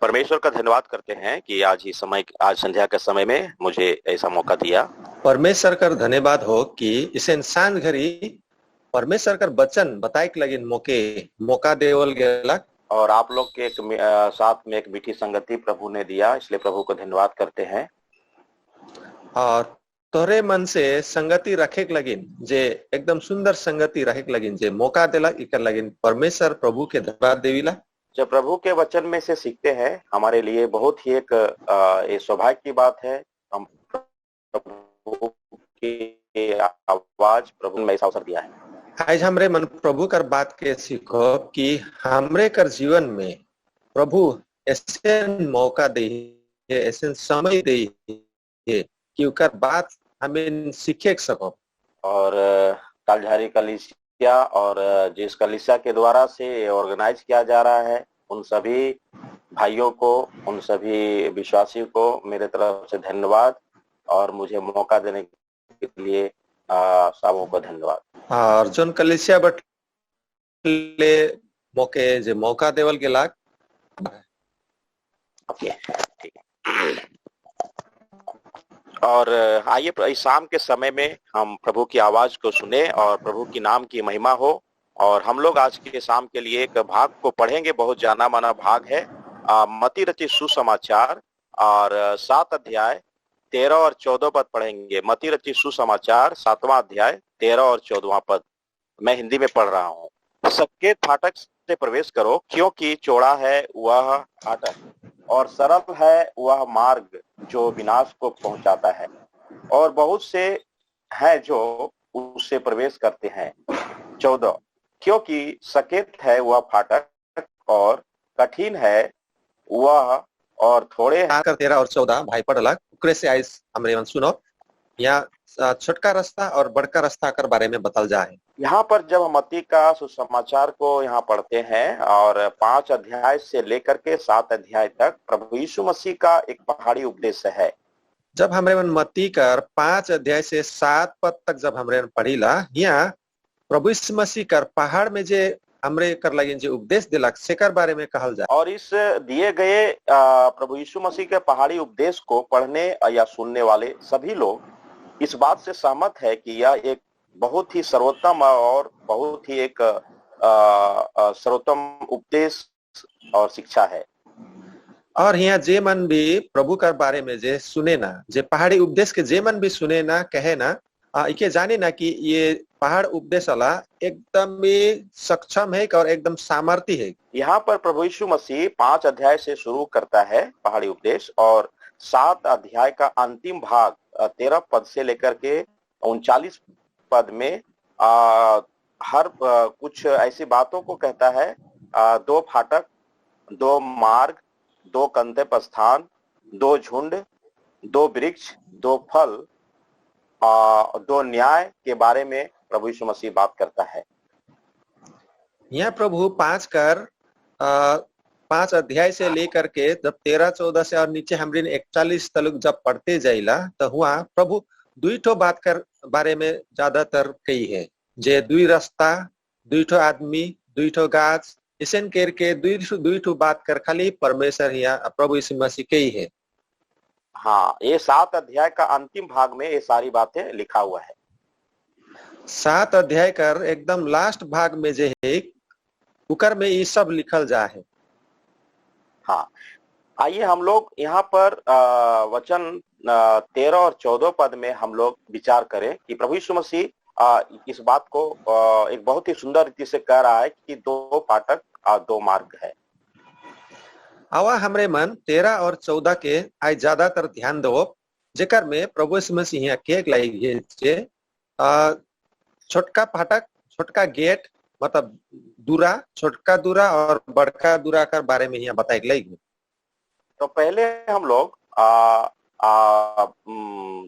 परमेश्वर का धन्यवाद करते हैं कि आज संध्या के समय में मुझे ऐसा मौका दिया। परमेश्वर का धन्यवाद हो कि इस इंसान घरी परमेश्वर का वचन बताए के लगिन मौका देवल गेला और आप लोग के साथ में एक मीठी संगति प्रभु ने दिया, इसलिए प्रभु को धन्यवाद करते हैं। और तोरे मन से संगति रखे के लगिन जे एकदम सुंदर संगति रखे के लगिन जे मौका देला इकर लगिन परमेश्वर प्रभु के धन्यवाद देविला। जब प्रभु के वचन में से सीखते हैं हमारे लिए बहुत ही एक सौभाग्य की बात है। हम प्रभु की आवाज प्रभु ने ऐसा अवसर दिया है। आज हमरे मन प्रभु कर बात के सीखो कि हमरे कर जीवन में प्रभु ऐसे मौका दे, ऐसे समय दे कि उकर बात हमें सीखे सको। और तालझारी कलीसिया और जिस कलीसिया के द्वारा से ऑर्गेनाइज किया जा रहा है, उन सभी भाइयों को, उन सभी विश्वासियों को मेरे तरफ से धन्यवाद और मुझे मौका देने के लिए सबों को धन्यवाद। और जोन कलीसिया बटले मौका देवल के लाग ठीक है। और आइए इस शाम के समय में हम प्रभु की आवाज को सुने और प्रभु की नाम की महिमा हो। और हम लोग आज के शाम के लिए एक भाग को पढ़ेंगे, बहुत जाना माना भाग है, मत्ती रचित सुसमाचार और 7 अध्याय 13 और 14 पद पढ़ेंगे। मत्ती रचित सुसमाचार 7वां अध्याय 13 और 14वां पद मैं हिंदी में पढ़ रहा हूँ। सकेत फाटक से प्रवेश करो, क्योंकि चौड़ा है वह फाटक और सरल है वह मार्ग जो विनाश को पहुंचाता है, और बहुत से हैं जो उससे प्रवेश करते हैं। 14, क्योंकि सकेत है वह फाटक और कठिन है वह और थोड़े 13 और 14 भाई पढ़ला उकरे से आइस हमरे मन सुनो। यहाँ छोटका रास्ता और बड़का रास्ता कर बारे में बताल जाए। यहाँ पर जब हम मत्ती का सुसमाचार को यहाँ पढ़ते हैं और 5 अध्याय से लेकर के 7 अध्याय तक प्रभु यीशु मसीह का एक पहाड़ी उपदेश है। जब हमरे मन मत्ती कर 5 अध्याय से 7 पद तक जब हमरे मन पढ़ीला, यहाँ प्रभु यीशु मसीह कर पहाड़ में जे हमरे कर लगिन जे उपदेश दिलक सेकर बारे में कहल जाए। और इस दिए गए प्रभु यीशु मसीह के पहाड़ी उपदेश को पढ़ने या सुनने वाले सभी लोग इस बात से सहमत है कि यह एक बहुत ही सर्वोत्तम और बहुत ही एक सर्वोत्तम उपदेश और शिक्षा है। और यहाँ जे मन भी प्रभु कर बारे में जे सुने ना, जे पहाड़ी उपदेश के जे मन भी सुने ना, कहे ना, इके जाने ना कि ये पहाड़ उपदेश वाला एकदम ही सक्षम है और एकदम सामर्थी है। यहाँ पर प्रभु यीशु मसीह 5 अध्याय से शुरू करता है पहाड़ी उपदेश और 7 अध्याय का अंतिम भाग 13 पद से लेकर के 39 पद में हर कुछ ऐसी बातों को कहता है। 2 फाटक, 2 मार्ग, 2 गंतव्य स्थान, 2 झुंड, 2 वृक्ष, 2 फल, 2 न्याय के बारे में प्रभु यीशु मसीह बात करता है। यहाँ प्रभु 5 अध्याय से लेकर के जब 13-14 से और नीचे हमरे 41 तलुक जब पढ़ते जाइला तो हुआ प्रभु 2 बात कर बारे में ज्यादातर कही है, जे 2 रास्ता, 2 आदमी, 2 गाछ, इसन करके 2 बात कर खाली परमेश्वर यहाँ प्रभु यीशु मसीह कही है। हाँ, ये 7 अध्याय का अंतिम भाग में ये सारी बातें लिखा हुआ है। 7 अध्याय कर एकदम लास्ट भाग में जे है उकर में ये सब लिखल जा है। हाँ, आइए हम लोग यहाँ पर वचन 13 और 14 पद में हम लोग विचार करें कि प्रभु यीशु मसीह इस बात को एक बहुत ही सुंदर रीति से कह रहा है कि 2 फाटक और 2 मार्ग है। आवा हमरे मन 13 और 14 के आज ज्यादातर ध्यान दो, जेकर में प्रभु यीशु मसीह यहाँ के लाई जे छोटका फाटक, छोटका गेट मतलब दूरा, छोटका दूरा और बड़का दूरा का बारे में यहाँ बताए गई। तो पहले हम लोग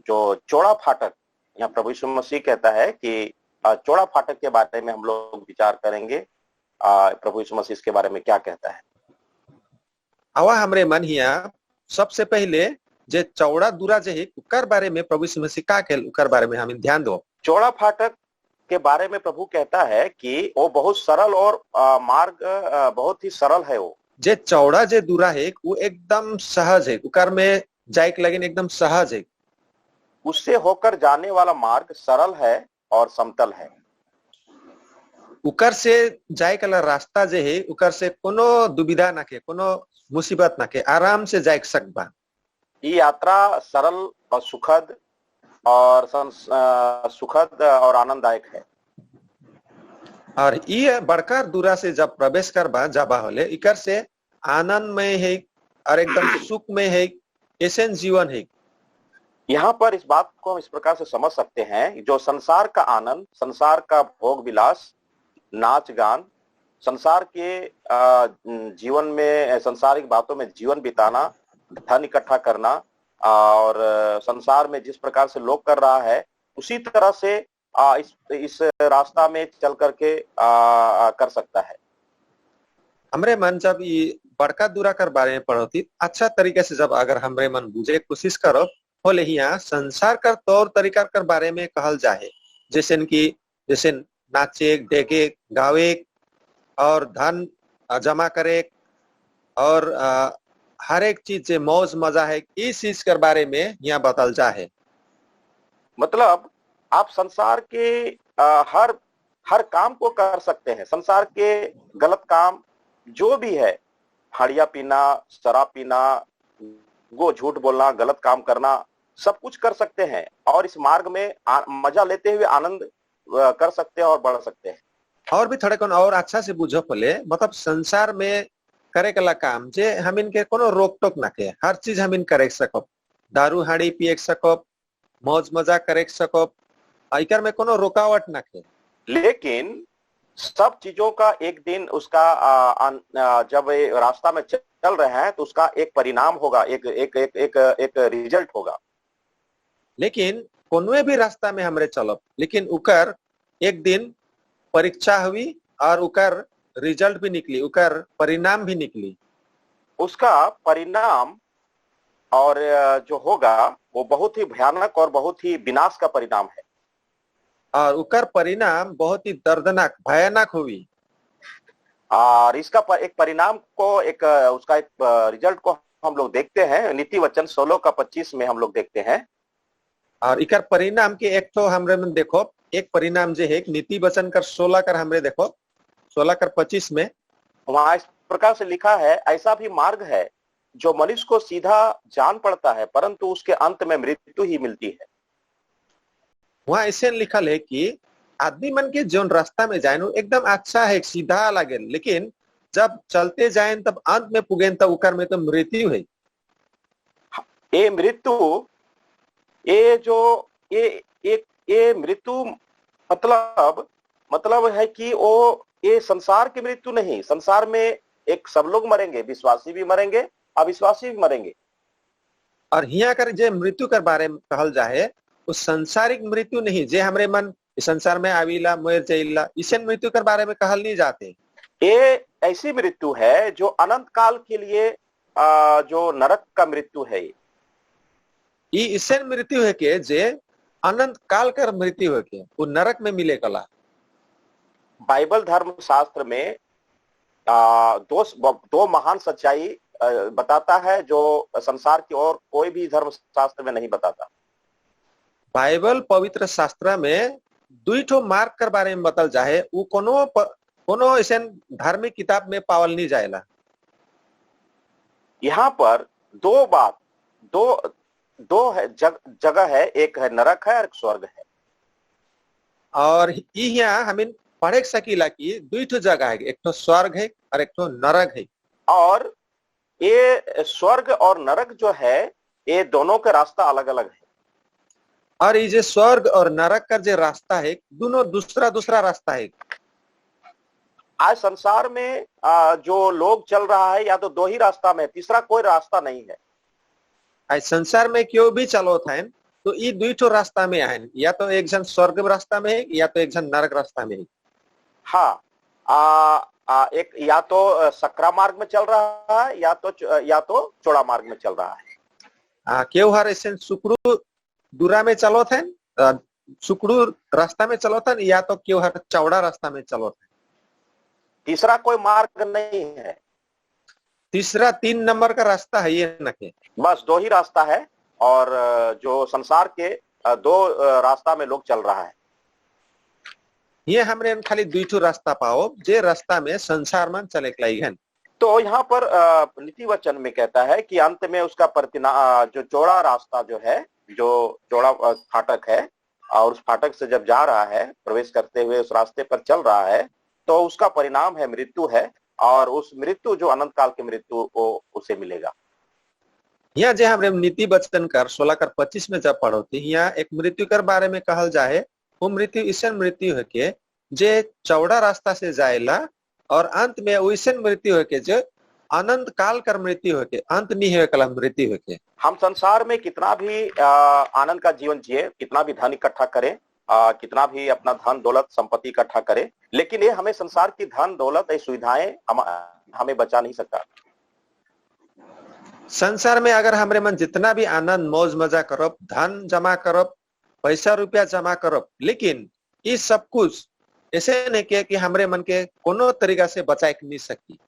जो चौड़ा फाटक, यहाँ प्रभु यीशु मसीह कहता है कि चौड़ा फाटक के बारे में हम लोग विचार करेंगे। प्रभु यीशु मसीह इसके बारे में क्या कहता है। आवा हमरे मन यहाँ सबसे पहले जे चौड़ा दूरा जे है उकर बारे में प्रभु यीशु मसीह का कहल उकर बारे में हम ध्यान दो। चौड़ा फाटक के बारे में प्रभु कहता है कि वो बहुत सरल और मार्ग बहुत ही सरल है वो, जे चौड़ा जे दूरा है वो एकदम सहज है, उकर में जाइक लगिन एकदम सहज है। उससे होकर जाने वाला मार्ग सरल है और समतल है। उकर से जाए कला रास्ता जे है उकर से कोनो दुविधा ना के, कोनो मुसीबत ना के, आराम से जाए सकबा। ये यात्रा सरल और सुखद और आनंददायक है। और ये बड़का दूरा से जब प्रवेश करबा जाबा होले इकर से आनंदमय है और एकदम सुखमय है, ऐसे जीवन है। यहाँ पर इस बात को हम इस प्रकार से समझ सकते हैं, जो संसार का आनंद, संसार का भोग विलास, नाच गान, संसार के जीवन में सांसारिक बातों में जीवन बिताना, धन इकट्ठा करना और संसार में जिस प्रकार से लोग कर रहा है उसी तरह से इस रास्ता में चल करके कर सकता है। हमरे मन जब ये बड़का दूरा कर बारे में पढ़ोती अच्छा तरीके से जब अगर हमरे मन बुझे कोशिश करो होले यहाँ संसार कर तौर तरीका कर बारे में कहल जाए, जैसे नाचे डेगे गावे और धन जमा करे और हर एक चीज से मौज मजा है, इस चीज के बारे में यहाँ बतल जाए। मतलब आप संसार के हर काम को कर सकते हैं। संसार के गलत काम जो भी है, हड़िया पीना, शराब पीना, झूठ बोलना, गलत काम करना, सब कुछ कर सकते हैं और इस मार्ग में मजा लेते हुए आनंद कर सकते हैं और बढ़ सकते हैं। और भी थोड़े कौन और अच्छा से बुझो पले, मतलब संसार में करे कला काम जे हम इनके कोनो रोक टोक ना के, हर चीज हम इन करे सको, दारू हाड़ी पिए सको, मौज मजा करे सको, आइकर में कोनो रुकावट ना के। लेकिन सब चीजों का एक दिन उसका जब रास्ता में चल रहे हैं तो उसका एक परिणाम होगा, एक रिजल्ट होगा। लेकिन कोनो भी रास्ता में हमरे चलो, लेकिन उकर एक दिन परीक्षा हुई और उकर रिजल्ट भी निकली, उकर परिणाम भी निकली। उसका परिणाम और जो होगा वो बहुत ही भयानक और बहुत ही विनाश का परिणाम है और उकर परिणाम बहुत ही दर्दनाक भयानक हुई। और इसका एक परिणाम को उसका एक रिजल्ट को हम लोग देखते हैं नीति वचन 16:25 में हम लोग देखते हैं। और इकर परिणाम के एक तो हमरे में देखो, एक परिणाम जो है नीति वचन कर 16 कर हमरे देखो 16:25 में वहां इस प्रकार से लिखा है, ऐसा भी मार्ग है जो मनुष्य को सीधा जान पड़ता है परंतु उसके अंत में मृत्यु ही मिलती है। वहां ऐसे लिखल है कि आदमी मन के जो रास्ता में जाए एकदम अच्छा है, सीधा लगे, लेकिन जब चलते जाए तब अंत में पुगेन तब उकर में तो मृत्यु है। ये मृत्यु, ये जो ये मृत्यु मतलब है कि वो ये संसार की मृत्यु नहीं, संसार में एक सब लोग मरेंगे, विश्वासी भी मरेंगे, अविश्वासी भी मरेंगे। और यहाँ कर जे मृत्यु कर बारे में कहल जाए उस संसारिक मृत्यु नहीं, जे हमरे मन संसार में आविला मर जाइला, इसे मृत्यु कर बारे में कहल नहीं जाते। ये ऐसी मृत्यु है जो अनंत काल के लिए जो नरक का मृत्यु है। ये इसे मृत्यु है के जे अनंत काल कर मृत्यु है के वो नरक में मिले कला। बाइबल धर्म शास्त्र में दो महान सच्चाई बताता है जो संसार की और कोई भी धर्म शास्त्र में नहीं बताता। बाइबल पवित्र शास्त्र में दुई ठो मार्ग कर बारे में बतल जाए, वो कोनो ऐसे धार्मिक किताब में पावल नहीं जाएला। यहाँ पर दो है जगह है, एक है नरक है और एक स्वर्ग है। और यहाँ हमें पढ़ सकीला कि दुई ठो जगह है, एक तो स्वर्ग है और एक तो नरक है। और ये स्वर्ग और नरक जो है ये दोनों का रास्ता अलग अलग है। और ये जो स्वर्ग और नरक का जो रास्ता है दोनों दूसरा रास्ता है। आज संसार में जो लोग चल रहा है या तो दो ही रास्ता में, तीसरा कोई रास्ता नहीं है। आज संसार में क्यों भी चलो था तो ये दुई ठो रास्ता में आए, या तो एक जन स्वर्ग रास्ता में है या तो एक जन नरक रास्ता में है। हाँ, एक या तो सकरा मार्ग में चल रहा है या तो चौड़ा मार्ग में चल रहा है। क्यों हर ऐसे सुकड़ू दूरा में चलो थे, सुकड़ू रास्ता में चलो था, या तो क्यों हर चौड़ा रास्ता में चलो था। तीसरा कोई मार्ग नहीं है। तीसरा 3 नंबर का रास्ता है ये न के बस दो ही रास्ता है और जो संसार के दो रास्ता में लोग चल रहा है। ये हमरे खाली दुईठो रास्ता पाओ जे रास्ता में संसार में चले लाइगन। तो यहाँ पर नीति वचन में कहता है कि अंत में उसका जो चौड़ा रास्ता जो है, जो चौड़ा फाटक है और उस फाटक से जब जा रहा है, प्रवेश करते हुए उस रास्ते पर चल रहा है, तो उसका परिणाम है मृत्यु है और उस मृत्यु जो अनंत काल की मृत्यु उसे मिलेगा। यहाँ जे हमरे नीति वचन कर 16:25 में जब पढ़ो थी, यहाँ एक मृत्यु कर बारे में कहल जाए, वो मृत्यु ईसन मृत्यु है के जे चौड़ा रास्ता से जाएला और अंत में वैसन मृत्यु है के जो अनंत काल कर मृत्यु है के अंत नहीं है कल मृत्यु है के। हम संसार में कितना भी आनंद का जीवन जिए, कितना भी धन इकट्ठा करें, कितना भी अपना धन दौलत संपत्ति इकट्ठा करें, लेकिन ये हमें संसार की धन दौलत ये सुविधाएं हमें बचा नहीं सकता। संसार में अगर हमरे मन जितना भी आनंद मौज मजा करब, धन जमा करब, पैसा रुपया जमा करब, लेकिन ये सब कुछ ऐसे नहीं के कि हमरे मन के कोनो तरीका से बचाए नहीं सकी।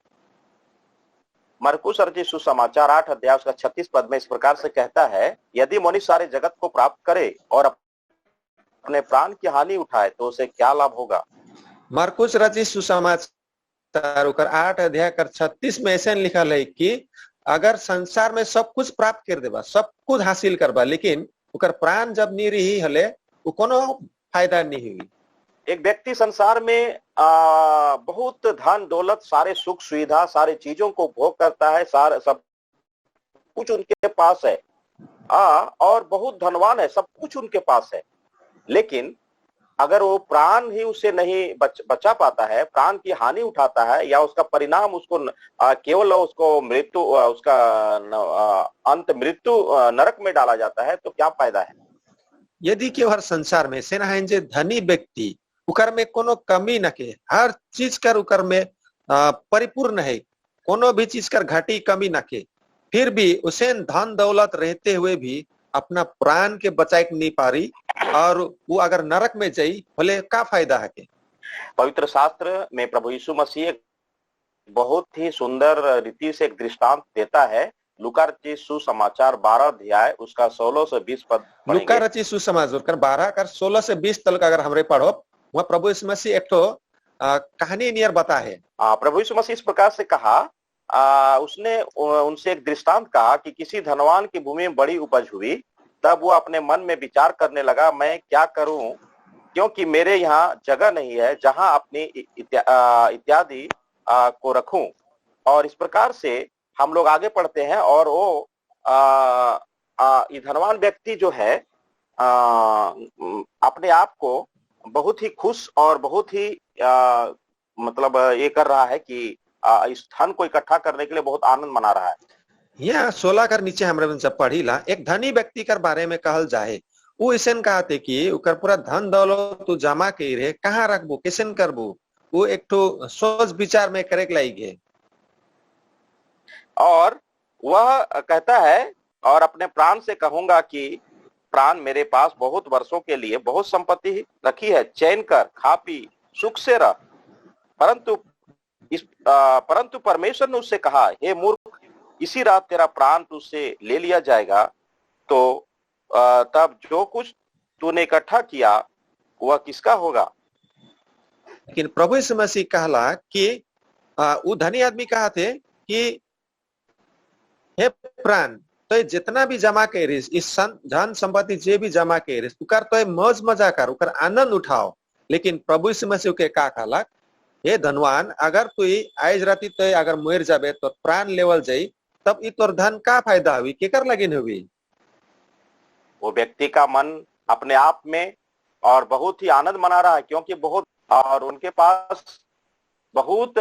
मरकुस रचित सुसमाचार 8 अध्याय उसका 36 पद में इस प्रकार से कहता है, यदि मनुष्य सारे जगत को प्राप्त करे और अपने प्राण की हानि उठाए तो उसे क्या लाभ होगा। मरकुस रचित सुसमाचार 8 अध्याय कर 36 में ऐसे लिखा है कि अगर संसार में सब कुछ प्राप्त कर देबा, सब कुछ हासिल करबा, लेकिन उकर प्राण जब नहीं रही हले वो कोनो फायदा नहीं हुई। एक व्यक्ति संसार में बहुत धन दौलत, सारे सुख सुविधा, सारे चीजों को भोग करता है, सारे सब कुछ उनके पास है, और बहुत धनवान है, सब कुछ उनके पास है, लेकिन अगर वो प्राण ही उसे नहीं बचा पाता है, प्राण की हानि उठाता है या उसका परिणाम उसको केवल उसको मृत्यु, उसका अंत मृत्यु नरक में डाला जाता है, तो क्या फायदा है। यदि केवल संसार में से ना जे धनी व्यक्ति उकर में कोनो कमी न के, हर चीज कर उकर में परिपूर्ण है, कोनो भी चीज कर घाटी कमी न के, फिर भी उसे धन दौलत रहते हुए भी अपना प्राण के बचाए नहीं पा रही और वो अगर नरक में जाई भले का फायदा है के। पवित्र शास्त्र में प्रभु यीशु मसीह बहुत ही सुंदर रीति से एक दृष्टांत देता है। लूका रचित सुसमाचार 12 अध्याय उसका 16 से 20 पद। लूका रचित सुसमाचार 12 कर 16 से 20 तक अगर हमरे पढ़ो, वह प्रभु यीशु मसीह एक तो कहानी नियर बता है। प्रभु यीशु मसीह इस प्रकार से कहा, उसने उनसे एक दृष्टांत कहा कि किसी धनवान की भूमि में बड़ी उपज हुई, तब वो अपने मन में विचार करने लगा, मैं क्या करूं, क्योंकि मेरे यहाँ जगह नहीं है जहां अपनी इत्यादि को रखूं। और इस प्रकार से हम लोग आगे पढ़ते हैं और वो ये धनवान व्यक्ति जो है अपने आप को बहुत ही खुश और बहुत ही मतलब ये कर रहा है कि इस धन को इकट्ठा करने के लिए बहुत आनंद मना रहा है। यहाँ 16 कर नीचे हमरे जब पढ़ीला, एक धनी व्यक्ति कर बारे में कहल जाए, वो ऐसन कहते कि उकर पूरा धन दौलत तू जमा के रहे, कहाँ रखबो, कैसन करबो, वो एक तो सोच विचार में करे लाइगे। और वह कहता है, और अपने प्राण से कहूंगा कि प्राण मेरे पास बहुत वर्षों के लिए बहुत संपत्ति रखी है, चैन कर खा पी सुख से रह। परंतु परमेश्वर ने उससे कहा, हे मूर्ख, इसी रात तेरा प्राण तुझसे ले लिया जाएगा, तो तब जो कुछ तूने इकट्ठा किया वह किसका होगा। लेकिन प्रभु यीशु मसीह कहला कि वो धनी आदमी कहा थे कि हे प्राण, तो जितना भी जमा के रिस, इस धन संपत्ति जे भी जमा के रिस, उकर तो मौज मजा कर, उकर आनंद उठाओ। लेकिन प्रभु यीशु मसीह के का कहला, हे धनवान, अगर तू आज राती तो अगर मर जाबे तो प्राण लेवल जाई, तब ई तोर धन का फायदा हुई, केकर लगिन हुई। वो व्यक्ति का मन अपने आप में और बहुत ही आनंद मना रहा है, क्योंकि बहुत और उनके पास बहुत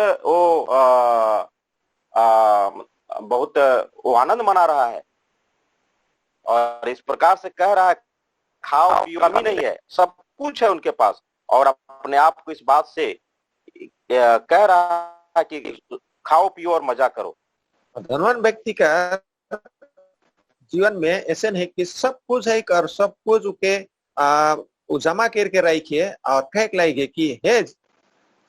वो आनंद मना रहा है और इस प्रकार से कह रहा है, खाओ पियो, कमी नहीं है, सब कुछ है उनके पास, और अपने आप को इस बात से कह रहा है कि खाओ पियो और मजा करो। धनवान व्यक्ति का जीवन में ऐसे नहीं कि सब कुछ है और सब कुछ उके जमा करके रखिए और कह लाइगे कि हे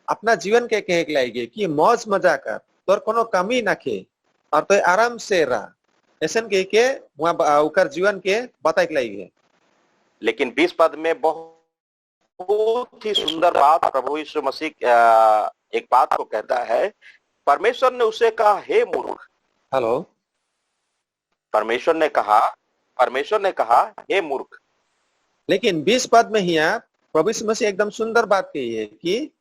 अपना जीवन के कह लाइगे कि मौज मजा कर, तोर कोनो कमी ना खे, और तो आराम से रहा ऐसा के वहाँ उकर जीवन के बताई लाई है। लेकिन 20 पद में बहुत ही सुंदर बात प्रभु यीशु मसीह एक बात को कहता है। परमेश्वर ने उसे कहा, हे मूर्ख। हेलो, परमेश्वर ने कहा हे मूर्ख। लेकिन 20 पद में ही प्रभु यीशु मसीह एकदम सुंदर बात कही है कि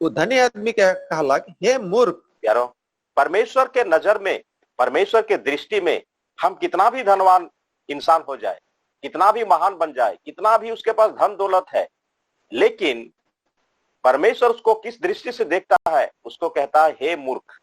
वो धनी आदमी क्या कहला कि हे मूर्ख। यारो, परमेश्वर के नजर में, परमेश्वर के दृष्टि में हम कितना भी धनवान इंसान हो जाए, कितना भी महान बन जाए, कितना भी उसके पास धन दौलत है, लेकिन परमेश्वर उसको किस दृष्टि से देखता है? उसको कहता है हे मूर्ख।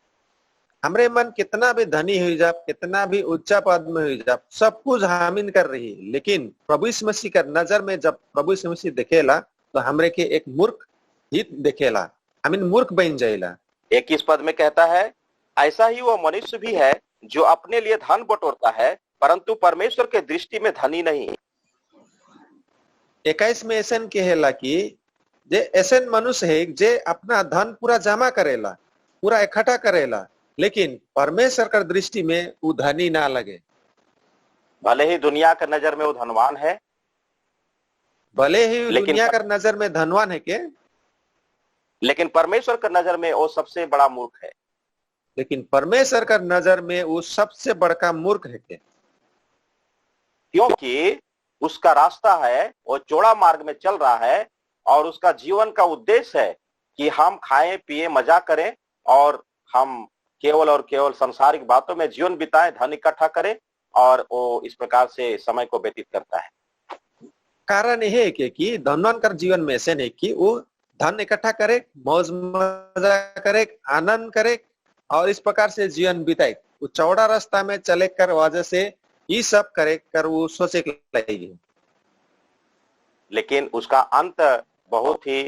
हमरे मन कितना भी धनी हो जा, कितना भी ऊंचा पद में हो जा, सब कुछ हामिल कर रही है, लेकिन प्रभु यीशु मसीह का नजर में जब प्रभु यीशु मसीह देखेला तो हमरे के एक मूर्ख ही देखेला, हमिन मूर्ख बन जाएला। 21 पद में कहता है, ऐसा ही वो मनुष्य भी है जो अपने लिए धन बटोरता है, परंतु परमेश्वर के दृष्टि में धनी नहीं। 21 में ऐसा कहेला कि जे ऐसा मनुष्य है जे अपना धन पूरा जमा करेला, पूरा इकट्ठा करेला, लेकिन परमेश्वर का दृष्टि में वो धनी ना लगे। भले ही दुनिया का नजर में वो धनवान है, भले ही दुनिया का नजर में धनवान है के, लेकिन परमेश्वर का नजर में वो सबसे बड़ा मूर्ख है। लेकिन परमेश्वर का नजर में वो सबसे बड़का मूर्ख है के, क्योंकि उसका रास्ता है वो चौड़ा मार्ग में चल रहा है और उसका जीवन का उद्देश्य है कि हम खाएं पिए मजा करें और हम केवल और केवल सांसारिक बातों में जीवन बिताएं, धन इकट्ठा करें, और वो इस प्रकार से समय को व्यतीत करता है। कारण यह है कि धनवान का जीवन में ऐसे नहीं कि वो धन इकट्ठा करे, मौज मजा करे, आनंद करे और इस प्रकार से जीवन बिताए। वो चौड़ा रास्ता में चले कर वजह से ये सब करे कर वो सोचे लगे, लेकिन उसका अंत बहुत ही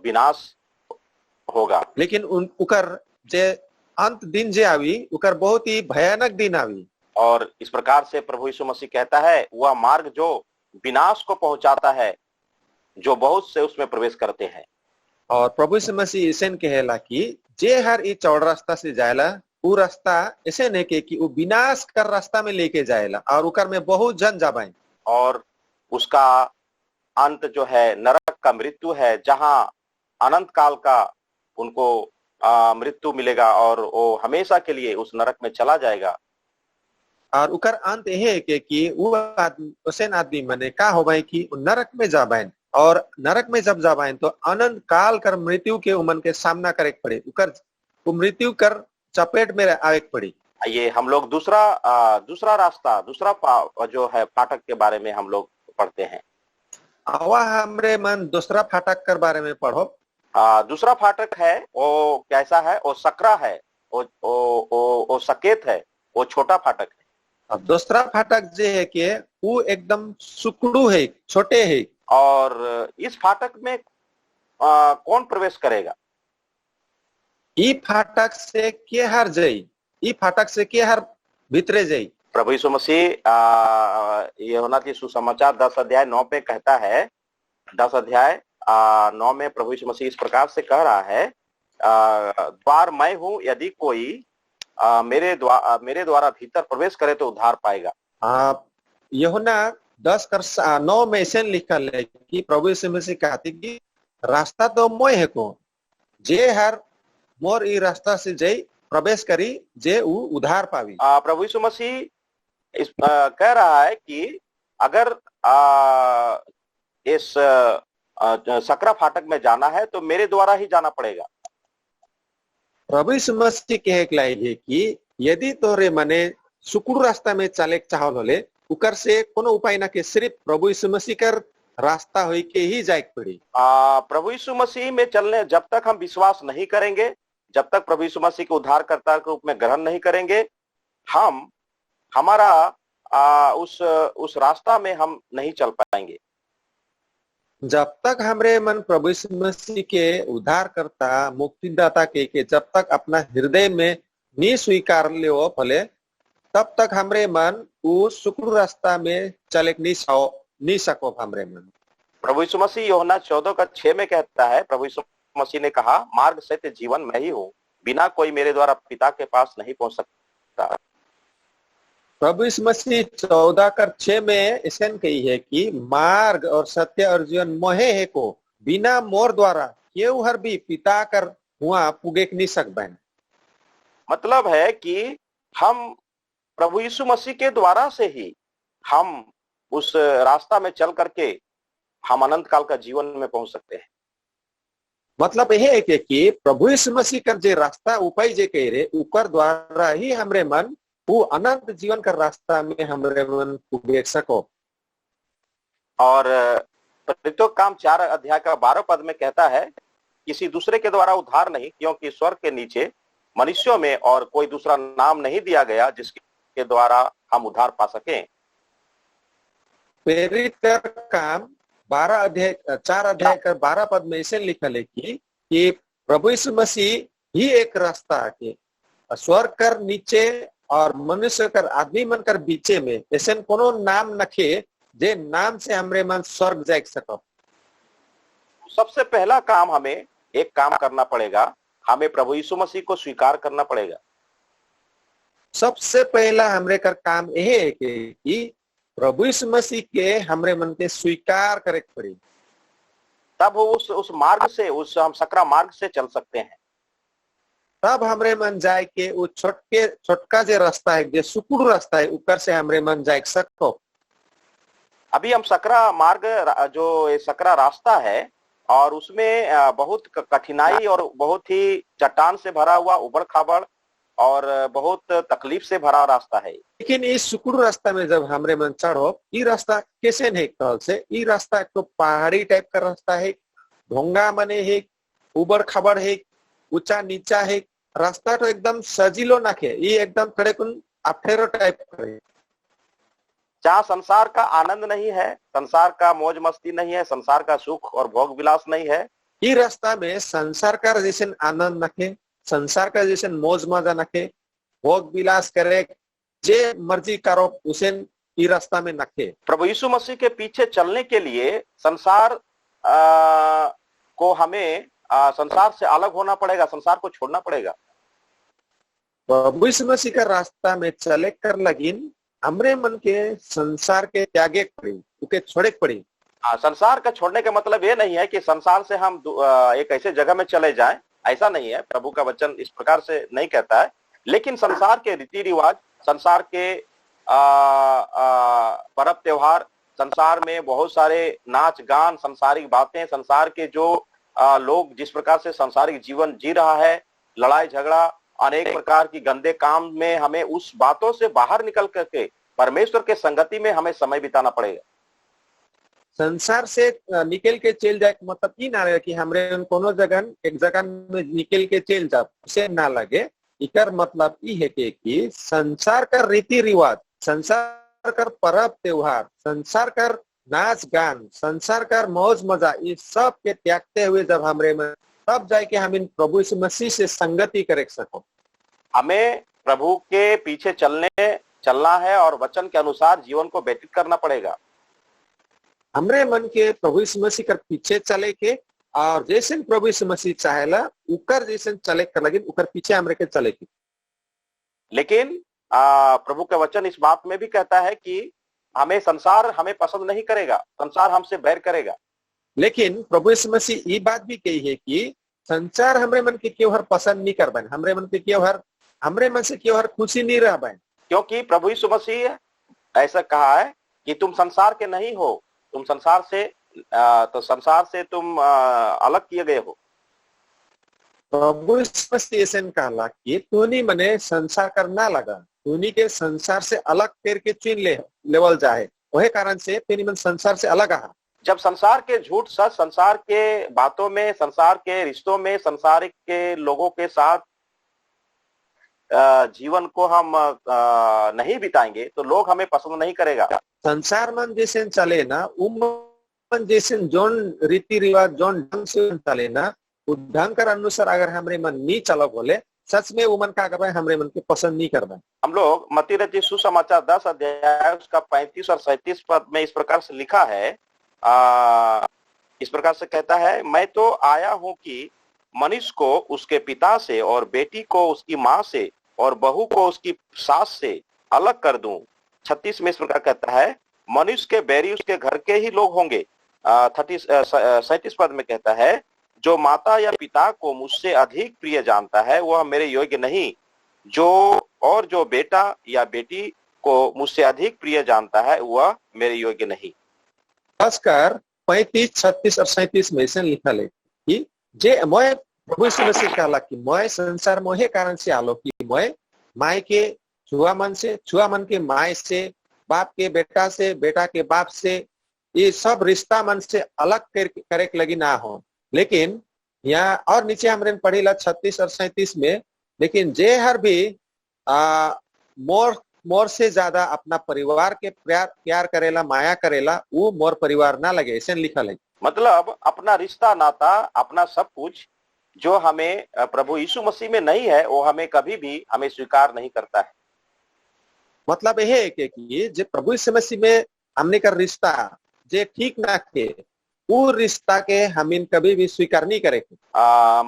विनाश होगा। लेकिन उकर जे अंत दिन जे आवी उकर बहुत ही भयानक दिन आवी। और इस प्रकार से प्रभु यीशु मसीह कहता है वह मार्ग जो विनाश को पहुंचाता है, जो बहुत से उसमें प्रवेश करते हैं। और प्रभु यीशु मसीह ऐसे कहेला कि जे हर ये चौड़ा रास्ता से जाएला वो रास्ता ऐसे नहीं कि वो विनाश कर रास्ता में लेके जाएला और उकर में बहुत जन जाबाई, और उसका अंत जो है नरक का मृत्यु है, जहां अनंत काल का उनको मृत्यु मिलेगा और वो हमेशा के लिए उस नरक में चला जाएगा। और उकर अंत यह है कि वो आदमी मने का हो भाई कि नरक में जाबाइन, और नरक में जब जाबाइन तो अनंत काल कर मृत्यु के उमन के सामना करे पड़े, उकर वो मृत्यु कर चपेट में आवे पड़ी। ये हम लोग दूसरा रास्ता, दूसरा जो है फाटक के बारे में हम लोग पढ़ते हैं। आवा हमरे मन दूसरा फाटक कर बारे में पढ़ो। दूसरा फाटक है वो कैसा है? वो सकरा है, वो सकेत है, वो छोटा फाटक है। अब दूसरा फाटक जे है कि वो एकदम सुकड़ू है, छोटे है। और इस फाटक में कौन प्रवेश करेगा? ई फाटक से के हर जाई, ई फाटक से के हर भीतरे जाई। प्रभु यीशु मसीह यूहन्ना की सुसमाचार 10 अध्याय 9 पे कहता है, 10 अध्याय 9 में प्रभु यीशु मसीह इस प्रकार से कह रहा है, द्वार मैं हूं, यदि कोई मेरे द्वारा भीतर प्रवेश करे तो उद्धार पाएगा। यूहन्ना 10:9 में ऐसे लिखल है कि प्रभु यीशु मसीह कहते कि रास्ता तो मैं है को, जे हर मोर ई रास्ता से जई प्रवेश करी जे उ उद्धार पावी। प्रभु यीशु मसीह कह रहा है कि अगर इस सकरा फाटक में जाना है तो मेरे द्वारा ही जाना पड़ेगा। प्रभु यीशु मसीह के एक लाइन है कि यदि तोरे मने सुकुड़ रास्ता में चले चाहल होले उकर से कोनो उपाय ना के सिर्फ प्रभु यीशु मसीह कर रास्ता होई के ही जाए पड़ी। प्रभु यीशु मसीह में चलने जब तक हम विश्वास नहीं करेंगे, जब तक प्रभु यीशु मसीह को उद्धारकर्ता के रूप में ग्रहण नहीं करेंगे, हम हमारा उस रास्ता में हम नहीं चल पाएंगे। जब तक हमरे मन प्रभु यीशु मसीह के उद्धारकर्ता मुक्तिदाता के जब तक अपना हृदय में नहीं स्वीकार ले भले, तब तक हमरे मन उस सुकुड़ रास्ता में चले नहीं सको हमरे मन। प्रभु यीशु मसीह यूहन्ना 14:6 में कहता है, प्रभु यीशु मसीह ने कहा, मार्ग सत्य जीवन मैं ही हूँ, बिना कोई मेरे द्वारा पिता के पास नहीं पहुंच सकता। प्रभु यीशु मसीह 14:6 में ऐसा कही है कि मार्ग और सत्य और जीवन मोहे है को बिना मोर द्वारा केव हर भी पिता कर हुआ पुगे नहीं सकता। मतलब है कि हम प्रभु यीशु मसीह के द्वारा से ही हम उस रास्ता में चल करके हम अनंत काल का जीवन में पहुंच सकते हैं। मतलब यह है कि प्रभु यीशु मसीह कर जे रास्ता उपाय जे कह रहे उकर द्वारा ही हमरे मन वो अनंत जीवन का रास्ता में हमरे मन पुगे सको। और प्रेरितों का काम 4 अध्याय का 12 पद में कहता है, किसी दूसरे के द्वारा उद्धार नहीं, क्योंकि स्वर्ग के नीचे मनुष्यों में और कोई दूसरा नाम नहीं दिया गया जिसके द्वारा हम उद्धार पा सकें। प्रेरित का काम 4 अध्याय का 12 पद में ऐसे लिखल है कि प्रभु यीशु मसीह ही एक रास्ता है, स्वर्ग कर नीचे और मनुष्य कर आदमी मन कर बीचे में ऐसे कोनो नाम नखे जे नाम से हमरे मन स्वर्ग जा सको। सबसे पहला काम हमें एक काम करना पड़ेगा, हमें प्रभु यीशु मसीह को स्वीकार करना पड़ेगा। सबसे पहला हमरे कर काम यह है कि प्रभु यीशु मसीह के हमरे मन के स्वीकार करे पड़ी, तब उस मार्ग से हम सकरा मार्ग से चल सकते हैं। तब हमरे मन जाए के वो छोटका जे रास्ता है, जो सुकुड़ रास्ता है, ऊपर से हमरे मन जाए सको। अभी हम सकरा मार्ग जो सकरा रास्ता है और उसमें बहुत कठिनाई और बहुत ही चट्टान से भरा हुआ उबड़ खाबड़ और बहुत तकलीफ से भरा रास्ता है। लेकिन इस सुकुड़ रास्ता में जब हमरे मन चढ़ो, ये रास्ता कैसे नहीं कहल से, ये रास्ता एक तो पहाड़ी टाइप का रास्ता है, ढोंगा मने है, उबड़ खाबड़ है, ऊंचा नीचा है, रास्ता तो एकदम सजीलो नाखे, ये एकदम थोड़े कुन अफेरो टाइप का, जहाँ संसार का आनंद नहीं है, संसार का मौज मस्ती नहीं है, संसार का सुख और भोग विलास नहीं है। ये रास्ता में संसार का जैसे आनंद नखे, संसार का जैसे मौज मजा नखे, भोग विलास करे जे मर्जी करो उसे ये रास्ता में नखे। प्रभु यीशु मसीह के पीछे चलने के लिए संसार को हमें संसार से अलग होना पड़ेगा, संसार को छोड़ना पड़ेगा। प्रभु यीशु मसीह का रास्ता में चले कर लगिन हमरे मन के संसार के त्यागे पड़ी, उके छोड़े पड़ी। संसार का छोड़ने का मतलब ये नहीं है कि संसार से हम एक ऐसे जगह में चले जाएं, ऐसा नहीं है, प्रभु का वचन इस प्रकार से नहीं कहता है। लेकिन संसार के रीति रिवाज, संसार के पर्व त्योहार, संसार में बहुत सारे नाच गान, संसारिक बातें, संसार के जो लोग जिस प्रकार से संसारिक जीवन जी रहा है, लड़ाई झगड़ा, अनेक प्रकार की गंदे काम में, हमें उस बातों से बाहर निकल करके परमेश्वर के संगति में हमें समय बिताना पड़ेगा। संसार से निकल के चल जाए मतलब ये ना रहे कि हमरे कोनो जगह एक जगह में निकल के चल जाए, उसे ना लगे। इकर मतलब ये है कि संसार का रीति रिवाज, संसार का पर्व त्योहार, संसार का नाच गान, संसार का मौज मजा, ये सब के त्यागते हुए जब हमरे में तब जाए कि हम इन प्रभु यीशु मसीह से संगति कर सको। हमें प्रभु के पीछे चलना है और वचन के अनुसार जीवन को व्यतीत करना पड़ेगा। हमरे मन के प्रभु यीशु मसीह कर पीछे चले के और जैसे प्रभु यीशु मसीह चाहेला उकर जैसे चले कर लगे उकर पीछे हमरे के चले के। लेकिन प्रभु का वचन इस बात में भी कहता है कि हमें संसार हमें पसंद नहीं करेगा, संसार हमसे बैर करेगा। लेकिन प्रभु यीशु मसीह ये बात भी कही है कि संसार हमरे मन के क्यों हर पसंद नहीं कर बन, हमरे मन के क्यों हर हमरे मन से क्यों हर खुशी नहीं रह बन, क्योंकि प्रभु यीशु मसीह ऐसा कहा है कि तुम संसार के नहीं हो, तुम संसार से तुम अलग किए गए हो। प्रभु यीशु मसीह ऐसे कहला कि तूनी मने संसार करना लगा, तूनी के संसार से अलग करके चुन लेवल जाए, वही कारण से तेरी मन संसार से अलग आ। जब संसार के झूठ सच, संसार के बातों में, संसार के रिश्तों में, संसारिक के लोगों के साथ जीवन को हम नहीं बिताएंगे तो लोग हमें पसंद नहीं करेगा। संसार मन जैसे चले ना, मन जैसे जोन रीति रिवाज जोन ढंग से चले ना, उस ढंग कर अनुसार अगर हमरे मन नहीं चलो बोले, सच में वो मन क्या कर रहे हैं, हमरे मन के पसंद नहीं कर रहे। हम लोग मत्ती रचित सुसमाचार 10 अध्याय उसका 35 और 37 पद में इस प्रकार से लिखा है, इस प्रकार से कहता है, मैं तो आया हूं कि मनुष्य को उसके पिता से और बेटी को उसकी माँ से और बहू को उसकी सास से अलग कर दूं। 36 में इस प्रकार कहता है, मनुष्य के बैरी उसके घर के ही लोग होंगे। 37 पद में कहता है, जो माता या पिता को मुझसे अधिक प्रिय जानता है वह मेरे योग्य नहीं, जो बेटा या बेटी को मुझसे अधिक प्रिय जानता है वह मेरे योग्य नहीं। खासकर 35, 36 और 37 में ऐसे लिखा है कि जे मैं प्रभु यीशु मसीह कहला कि मैं संसार मोहे कारण से आलो कि मैं माय के छुआ मन के माय से, बाप के बेटा से, बेटा के बाप से, ये सब रिश्ता मन से अलग करे लगी ना हो। लेकिन यहाँ और नीचे हमने पढ़ी 36 और 37 में, लेकिन जे हर भी मोर से ज्यादा अपना परिवार के प्यार करेला, माया करेला, वो मोर परिवार ना लगे, ऐसे लिखा है। मतलब अपना रिश्ता नाता, अपना सब कुछ जो हमें प्रभु यीशु मसीह में नहीं है वो हमें कभी भी हमें स्वीकार नहीं करता है। मतलब यह है कि जो प्रभु यीशु मसीह में हमने का रिश्ता जे ठीक ना थे, वो रिश्ता के हम कभी भी स्वीकार नहीं करेंगे।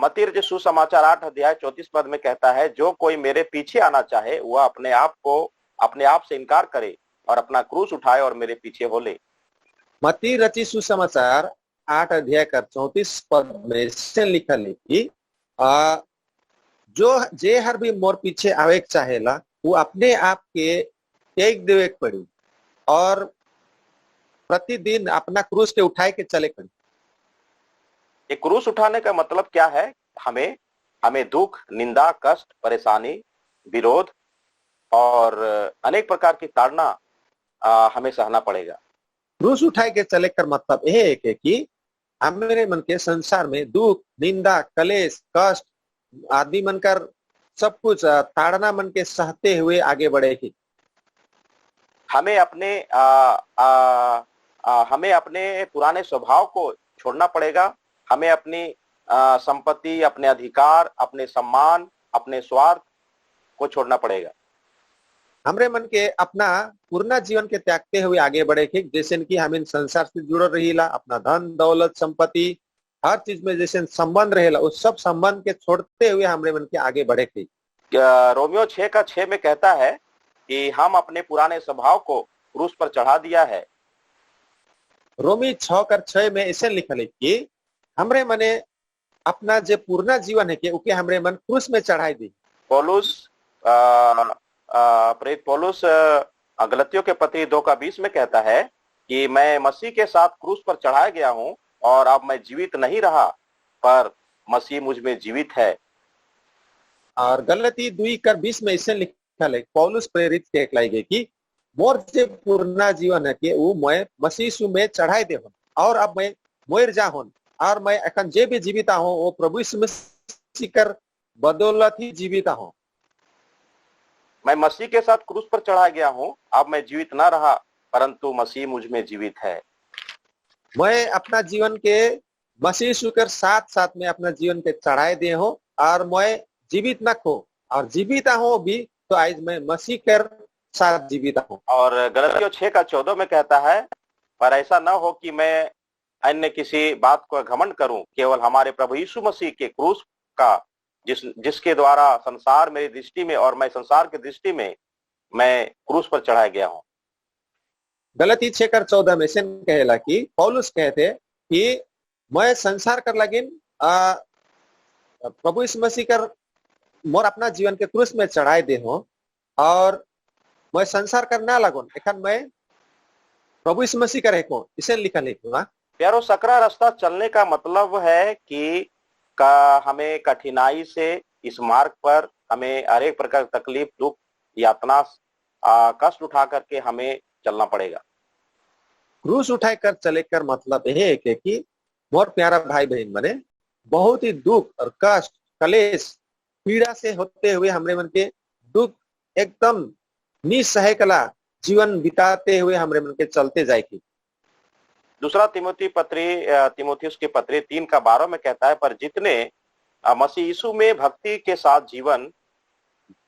मत्ती जो सुसमाचार 8 अध्याय 34 पद में कहता है, जो कोई मेरे पीछे आना चाहे वह अपने आप से इनकार करे और अपना क्रूस उठाए और मेरे पीछे हो ले। मत्ती रची सुसमाचार 8 अध्याय का 34 पद में से लिखा है कि जो जे हर भी मोर पीछे आवे चाहेला वो अपने आप के त्याग देवे पड़ी और प्रतिदिन अपना क्रूस के उठाए के चले पड़ी। ये क्रूस उठाने का मतलब क्या है? हमें दुख, निंदा, कष्ट, परेशानी, विरोध और अनेक प्रकार की ताड़ना हमें सहना पड़ेगा। क्रूस उठाए के चले कर मतलब यह है कि हमारे मन के संसार में दुख, निंदा, कलेश, कष्ट आदि मन कर सब कुछ ताड़ना मन के सहते हुए आगे बढ़ेगी। हमें अपने पुराने स्वभाव को छोड़ना पड़ेगा। हमें अपनी संपत्ति, अपने अधिकार, अपने सम्मान, अपने स्वार्थ को छोड़ना पड़ेगा। हमरे मन के अपना पूर्ण जीवन के त्यागते हुए आगे बढ़े, जैसे कि हम इन संसार से जुड़ल रहीला, अपना धन दौलत संपत्ति हर चीज में जैसे संबंध रहेला, उस सब संबंध के छोड़ते हुए हमरे मन के आगे बढ़े। रोमियो 6:6 में कहता है कि हम अपने पुराने स्वभाव को क्रूस पर चढ़ा दिया है। रोमी 6:6 में ऐसे लिखा है कि हमरे मने अपना जो पूर्ण जीवन है कि उके हमरे मन क्रूस में चढ़ाई दी। प्रेरित पौलुस गलतियों के पत्री 2:20 में कहता है कि मैं मसीह के साथ क्रूस पर चढ़ाया गया हूं और अब मैं जीवित नहीं रहा पर मसीह मुझ में जीवित है। और गलती 2:20 में ऐसे लिखा है, पौलुस प्रेरित कहलाई गई कि मोर जो पूर्ण जीवन है कि वो मैं मसीह में चढ़ाई दे हूं और अब मैं मोर जा हूं और मैं अखन जे भी जीवित हूं वो प्रभु यीशु मसीह कर बदौलत ही जीवित हूं। मैं मसीह के साथ क्रूस पर चढ़ा गया हूं, अब मैं जीवित ना रहा परंतु मसीह मुझ में जीवित है। मैं अपना जीवन के मसीह यीशु के साथ साथ में अपना जीवन के चढ़ाए दे हूं और मैं जीवित न खो और जीवित हूं भी तो आज मैं मसीह के साथ जीवित हूं। और गलतियों 6:14 में कहता है, पर ऐसा न हो कि मैं अन्य किसी बात को घमंड करूं, केवल हमारे प्रभु यीशु मसीह के क्रूस का जिसके द्वारा संसार मेरी दृष्टि में और मैं संसार की दृष्टि में मैं क्रूस पर चढ़ाया गया हूं। गलती 6:14 में से कहेला कि पौलुस कहते कि मैं संसार कर लगिन प्रभु यीशु मसीह कर मोर अपना जीवन के क्रूस में चढ़ाए दे हो और मैं संसार कर ना लगन एखन मैं प्रभु यीशु मसीह का रहो, इसे लिखा लिखूंगा। प्यारो, सकरा रास्ता चलने का मतलब है कि हमें कठिनाई से इस मार्ग पर हमें हर एक प्रकार की तकलीफ, दुख, यातना, कष्ट उठा करके हमें चलना पड़ेगा। क्रूस उठाए कर चले कर मतलब यह है कि मोर प्यारा भाई बहन बने बहुत ही दुख और कष्ट, कलेश, पीड़ा से होते हुए हमरे मन के दुख एकदम निसहाय कला जीवन बिताते हुए हमरे मन के चलते जाएगी। दूसरा तीमुथियुस की पत्री 3:12 में कहता है, पर जितने मसीह यीशु में भक्ति के साथ जीवन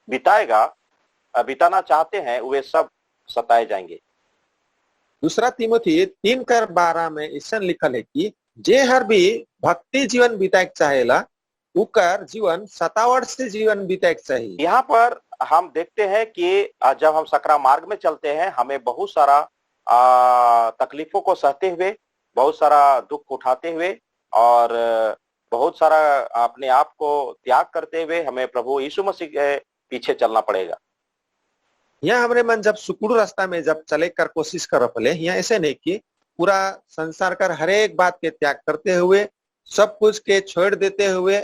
बिताना चाहते हैं वे सब सताए जाएंगे। दूसरा तीमुथी 3:12 में ऐसा लिखल है कि जे हर भी भक्ति जीवन बिताए चाहेला उकर जीवन सतावट से जीवन बीते चाहिए। यहाँ पर हम देखते हैं कि जब हम सकरा मार्ग में चलते हैं, हमें बहुत सारा तकलीफों को सहते हुए, बहुत सारा दुख उठाते हुए और बहुत सारा अपने आप को त्याग करते हुए हमें प्रभु यीशु मसीह के पीछे चलना पड़ेगा। यहाँ हमरे मन जब सुकुड़ रास्ता में जब चले कर कोशिश कर पले, यहाँ ऐसे नहीं कि पूरा संसार कर हर एक बात के त्याग करते हुए, सब कुछ के छोड़ देते हुए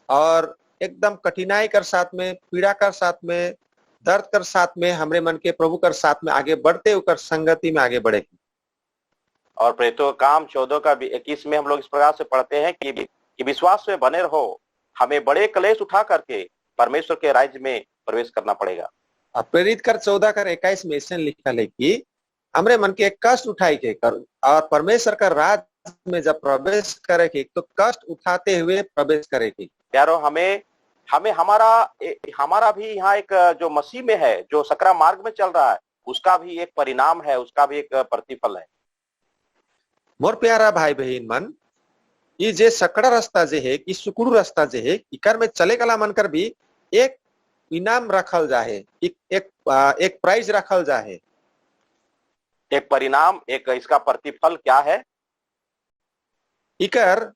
और एकदम कठिनाई कर साथ में, पीड़ा कर साथ में, दर्द कर साथ में हमरे मन के प्रभु कर साथ में आगे बढ़ते होकर संगति में आगे बढ़े। और प्रेरितों का काम 14 का 21 में हम लोग इस प्रकार से पढ़ते हैं कि विश्वास में बने रहो, हमें बड़े कलेश उठा करके परमेश्वर के राज्य में प्रवेश करना पड़ेगा। प्रेरित कर 14 कर 21 में ऐसे लिखा है कि हमरे मन के कष्ट उठाई के कर और परमेश्वर का राज में जब प्रवेश करेगी तो कष्ट उठाते हुए प्रवेश करेगी। यारो हमें हमारा भी यहाँ एक जो मसीह में है, जो सकरा मार्ग में चल रहा है, उसका भी एक परिणाम है, उसका भी एक प्रतिफल है। मोर प्यारा भाई बहन मन, ये जे सकड़ा रास्ता जे है, इस सुकुड़ू रास्ता जे है, इकर में चले गला मन कर भी एक इनाम रखल जाए, एक प्राइज रखल जाए, एक परिणाम, एक इसका प्रतिफल क्या है? इकर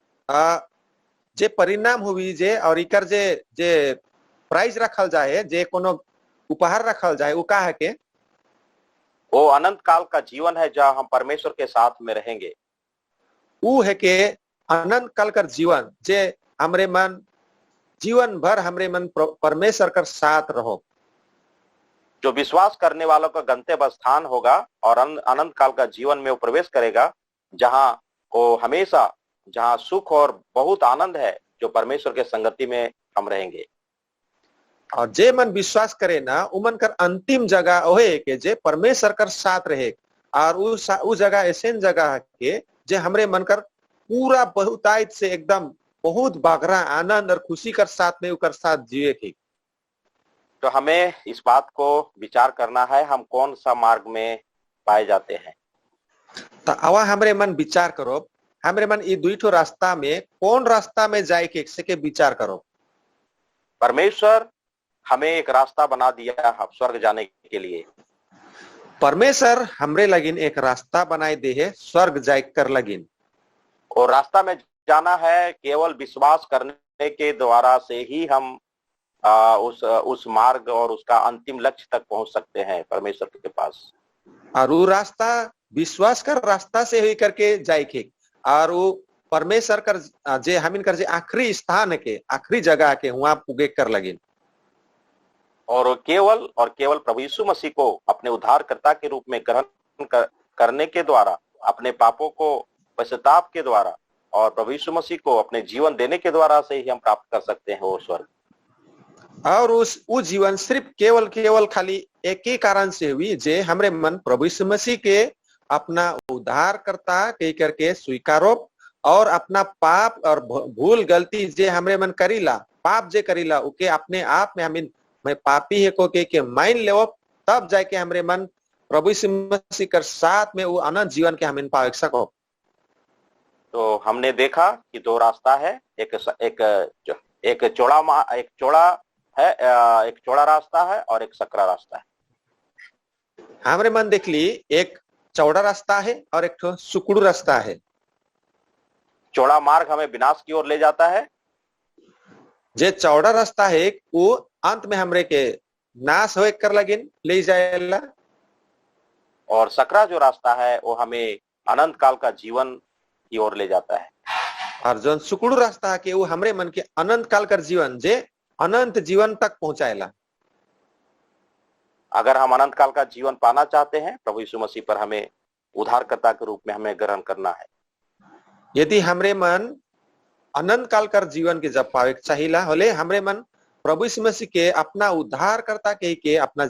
जे परिणाम हुई जे और इकर जे प्राइज रखल जाए, जे कोनो उपहार रखल जाए, वो का है के वो अनंत काल का जीवन है, जहाँ हम परमेश्वर के साथ में रहेंगे। वो है के अनंत काल का जीवन, जे हमरे मन जीवन भर हमरे मन परमेश्वर का साथ रहो, जो विश्वास करने वालों का गंतव्य स्थान होगा और अनंत काल का जीवन में वो प्रवेश करेगा, जहां वो हमेशा, जहां सुख और बहुत आनंद है, जो परमेश्वर के संगति में हम रहेंगे। और जे मन विश्वास करे ना, उमन कर अंतिम जगह ओहे के जे परमेश्वर कर साथ रहे और उस जगह ऐसे जगह के जे हमरे मन कर पूरा बहुतायत से एकदम बहुत बागरा आनंद और खुशी कर साथ में उकर साथ जिए की। तो हमें इस बात को विचार करना है, हम कौन सा मार्ग में पाए जाते हैं। तो आवा हमरे मन विचार करो, हमरे मन ये दुई ठो रास्ता में कौन रास्ता में जाए के से विचार करो। परमेश्वर हमें एक रास्ता बना दिया स्वर्ग जाने के लिए। परमेश्वर हमरे लगिन एक रास्ता बनाए दे है स्वर्ग जाए कर लगिन, और रास्ता में जाना है केवल विश्वास करने के द्वारा से ही हम उस मार्ग और उसका अंतिम लक्ष्य तक पहुंच सकते हैं परमेश्वर के पास। और वो रास्ता विश्वास कर रास्ता से ही करके जाए के और वो परमेश्वर कर जे हमिन कर जे आखिरी स्थान के आखिरी जगह के वहां पुगे कर लगिन। और केवल प्रभु यीशु मसीह को अपने उद्धारकर्ता के रूप में ग्रहण करने के द्वारा, अपने पापों को पश्चाताप के द्वारा और प्रभु यीशु मसीह को अपने जीवन देने के द्वारा से ही हम प्राप्त कर सकते हैं वो स्वर्ग। और वो जीवन सिर्फ केवल खाली एक ही कारण से हुई, जे हमरे मन प्रभु यीशु मसीह के अपना उद्धारकर्ता कह करके स्वीकारो और अपना पाप और भूल गलती जे हमरे मन करीला, पाप जे करीला उके अपने आप में हमिन मैं पापी है को के मान ले, तब जाके हमरे मन प्रभु यीशु मसीह के साथ में वो अनंत जीवन के हमिन पा सको। तो हमने देखा कि दो रास्ता है, एक चौड़ा रास्ता है और एक सकरा रास्ता है। हमरे मन देख ली एक चौड़ा रास्ता है और एक सुकुड़ू रास्ता है। चौड़ा मार्ग हमें विनाश की ओर ले जाता है, जे चौड़ा रास्ता है वो अंत में हमरे के नाश होए कर लगिन ले जाएला, और सकरा जो रास्ता है वो हमें अनंत काल का जीवन की ओर ले जाता है। और जो सुकुड़ू रास्ता है कि वो हमरे मन के अनंत काल का जीवन जे अनंत जीवन तक पहुंचाएला। अगर हम अनंत काल का जीवन पाना चाहते हैं, प्रभु यीशु मसीह पर हमें उद्धारकर्ता के रूप में हमें ग्रहण करना है। यदि हमरे मन अनंत काल कर जीवन के जब पावे चाहिला होले, हमरे मन प्रभु यीशु मसीह के अपना उद्धारकर्ता के अपना